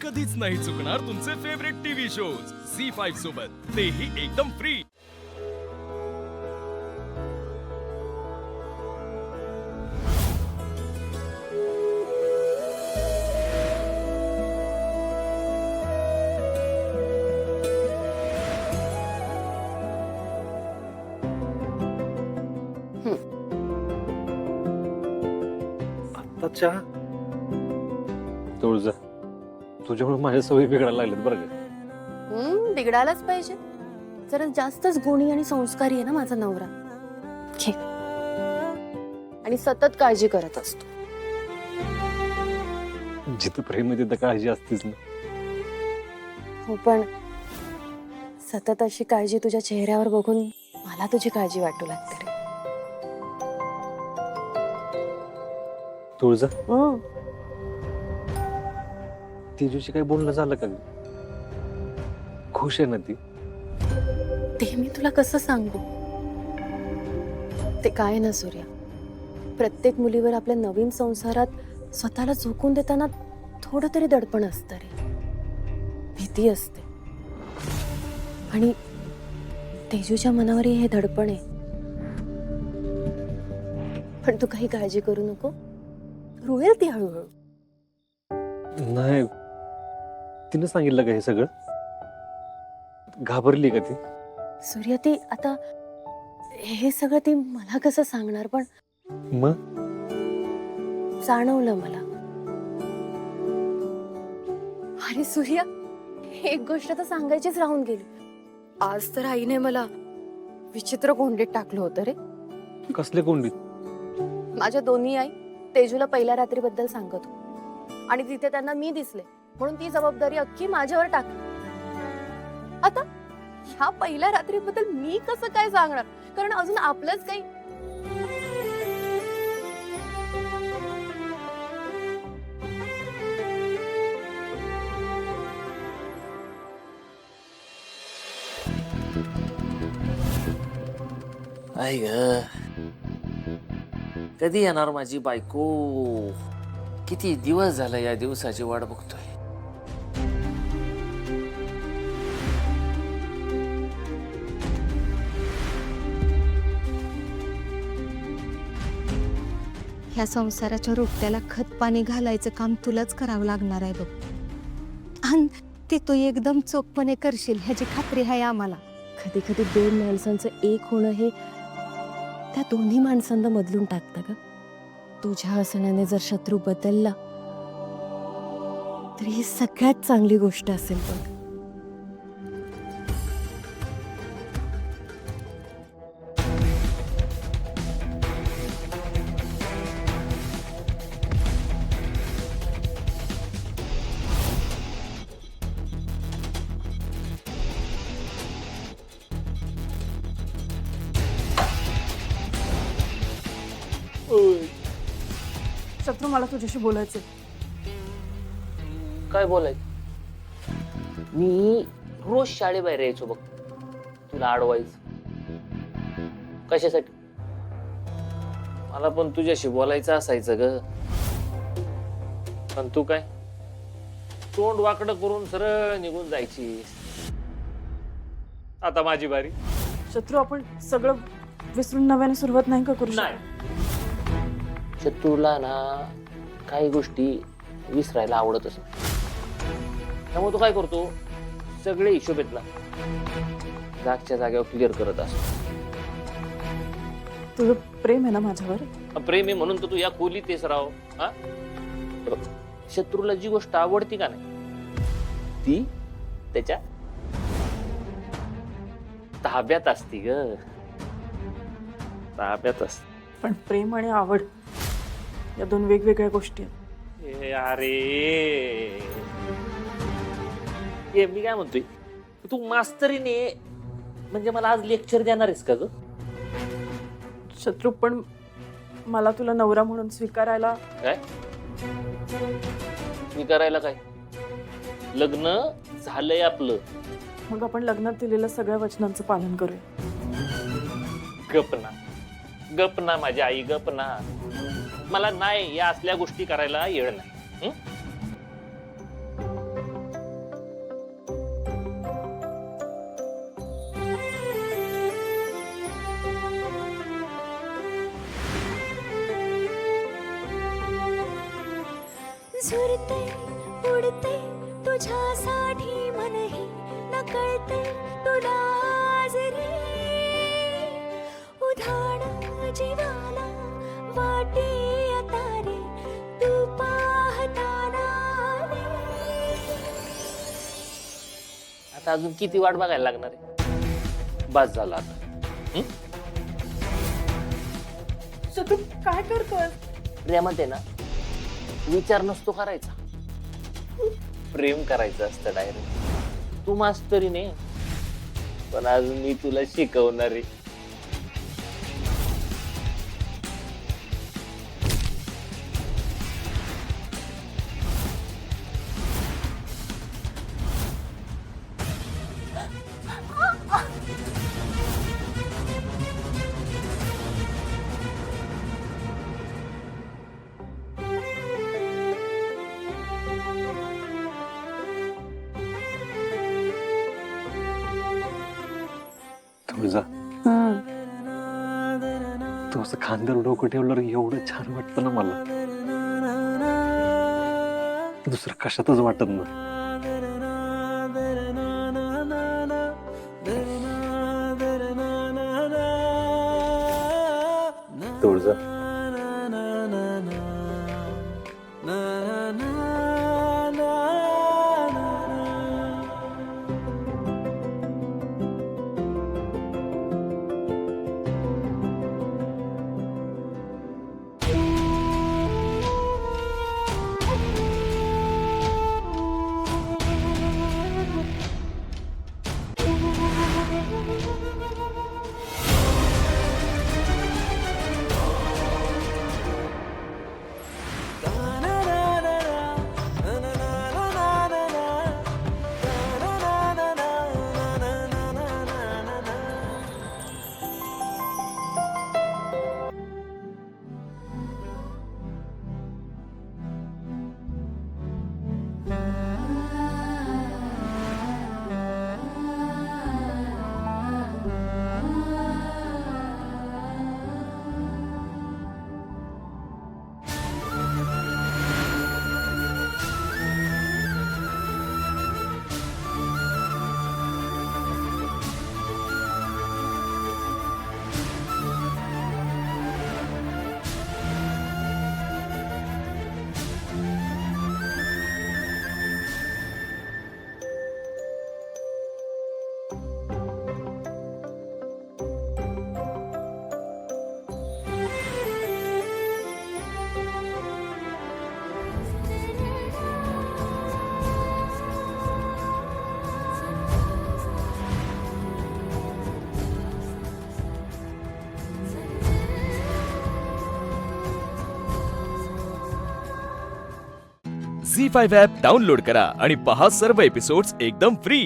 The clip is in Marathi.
कधीच नाही चुकणार तुमचे फेवरेट टीव्ही शोज झी5 सोबत, तेही एकदम फ्री. आता चहा तुळजा, तुझ्यामुळे माझ्या सवयी बिघडायला लागल्यात बरं का. बिघडायलाच पाहिजे. जरा जास्तच गुणी आणि संस्कारी आहे ना माझा नवरा. घे. आणि सतत काळजी करत असतो. जिथं प्रेम आहे तिथं काळजी असतेच ना. हो, पण सतत अशी काळजी तुझ्या चेहऱ्यावर बघून मला तुझी काळजी वाटू लागते रे. तुळजा, तेजूची काही बोलणं झालं का ग? खुश आहे ना ती? ते मी तुला कसं सांगू. ते काय ना सूर्या, प्रत्येक मुलीवर आपल्या नवीन संसारात स्वतःला झोकून देताना थोडं तरी दडपण असतं रे, भीती असते. आणि तेजूच्या मनावरही हे दडपण आहे. पण तू काही काळजी करू नको, रुळेल ती हळूहळू. नाही, तिने सांगितलं का हे सगळं? घाबरली का ती? सूर्या, ती आता हे सगळं ती मला कसं सांगणार, पण मग जाणवलं मला. अरे सूर्या, एक गोष्ट तर सांगायचीच राहून गेली. आज तर आईने मला विचित्र कोंडीत टाकलं होतं रे. कसले कोंडी? माझ्या दोन्ही आई तेजूला पहिल्या रात्रीबद्दल सांगत होते आणि तिथे त्यांना मी दिसले, म्हणून ती जबाबदारी अख्खी माझ्यावर टाकली. आता ह्या पहिल्या रात्रीबद्दल मी कसं काय सांगणार, कारण अजून आपलंच काही. आई ग, कधी येणार माझी बायको? किती दिवस झाला या दिवसाची वाट बघतोय. ह्या संसाराच्या रोट्याला खत पाणी घालायचं काम तुलाच करावं लागणार आहे बघ. आणि ते तू एकदम चोखपणे करशील ह्याची खात्री आहे आम्हाला. कधी कधी दोन माणसांचं एक होणं हे त्या दोन्ही माणसांना बदलून टाकतं का. तुझ्या हसण्याने जर शत्रू बदलला तर ही सगळ्यात चांगली गोष्ट असेल बघ. शत्रू, मला तुझ्याशी बोलायचं. काय बोलायचं? मी रोज शाळेबाहेर यायचो बघ तुला अडवायचं. कशासाठी? मला पण तुझ्याशी बोलायचं असायचं ग. पण तू काय तोंड वाकडं करून सरळ निघून जायची. आता माझी बारी. शत्रू, आपण सगळं विसरून नव्याने सुरुवात नाही का करू शकत? नाही, शत्रूला ना काही गोष्टी विसरायला आवडतच नाही. त्यामुळे तो काय करतो, सगळे हिशोब आहेत ना जागच्या जागेवर क्लिअर करत असतो. तुझं प्रेम आहे ना माझ्यावर? प्रेम आहे म्हणून तर तू या खोलीत तेच राव. हा, हे बघ, शत्रूला जी गोष्ट आवडती का नाही ती त्याच्या ताब्यात असती ग, ताब्यात असते. पण प्रेम आणि आवड या दोन वेगवेगळ्या गोष्टी आहेत. अरे ये, मी काय म्हणतोय, तू मास्तरीने म्हणजे मला आज लेक्चर देणार आहेस का ग? शत्रू, पण मला तुला नवरा म्हणून स्वीकारायला. काय स्वीकारायला? काय लग्न झालंय आपलं, मग आपण लग्नात दिलेल्या सगळ्या वचनांचं पालन करूया. गपना गपना माझी आई, गपना. मला नाही या असल्या गोष्टी करायला येळ नाही. झुरते उडते तुझ्यासाठी मनही नकळते तुला आज रे उधाण जीवाला वाटे आता रे तू पाहताना रे. आता अजून किती वाट बघायला लागणार आहे? बस झालं आता. तू काय करतोय? प्रेमात आहे ना विचार नसतो करायचा, प्रेम करायचं असतं डायरेक्ट. तू मास्तरीने पण अजून मी तुला शिकवणार आहे. तुळजा, तू असं खांद्यावर डोकं ठेवल्यावर एवढं छान वाटतं ना मला, दुसरं कशातच वाटत ना. तुळजा, झी5 ॲप डाउनलोड करा आणि पहा सर्व एपिसोड्स एकदम फ्री.